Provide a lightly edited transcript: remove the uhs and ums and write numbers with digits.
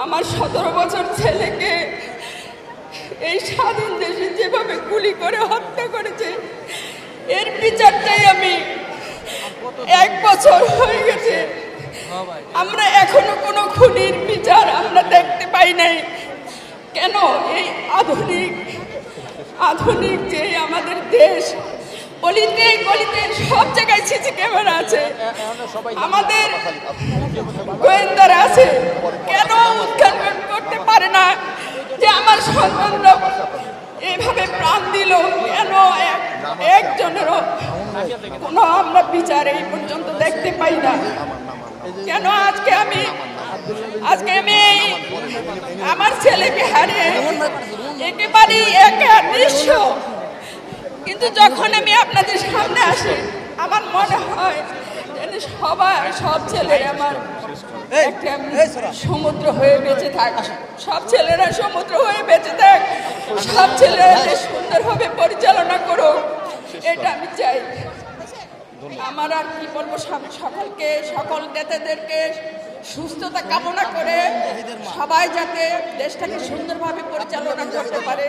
আমার 17 বছর ছেলেকে এই স্বাধীন দেশে যেভাবে গুলি করে হত্যা করেছে, এর বিচারটাই আমি 1 বছর হয়ে গেছে, আমরা এখনো কোনো খুনির বিচার আমরা দেখতে পাই নাই। কেন এই আধুনিক যে আমাদের দেশ, গলিতে গলিতে সব জায়গায় সিসি ক্যামেরা আছে, আমাদের গোয়েন্দারা আছে, কেন উদ্ঘাটন করতে পারে না যে আমার সন্তানরা এভাবে প্রাণ দিল? কেন একজনেরও কোনো আমরা বিচার এই পর্যন্ত দেখতে পাই না? কেন আজকে আমি আমার ছেলেকে হারিয়ে একেবারেই একা নিঃস্ব, কিন্তু যখন আমি আপনাদের সামনে আসি আমার মনে হয় সব ছেলেরা আমার একটা সমুদ্র হয়ে বেঁচে থাক, সব ছেলেরা সমুদ্র হয়ে বেঁচে থাক, সব ছেলেরা সুন্দরভাবে পরিচালনা করুক, এটা আমি চাই। আমার আর কি বলবো, সকল নেতাদেরকে সুস্থতা কামনা করে সবাই যাতে দেশটাকে সুন্দরভাবে পরিচালনা করতে পারে।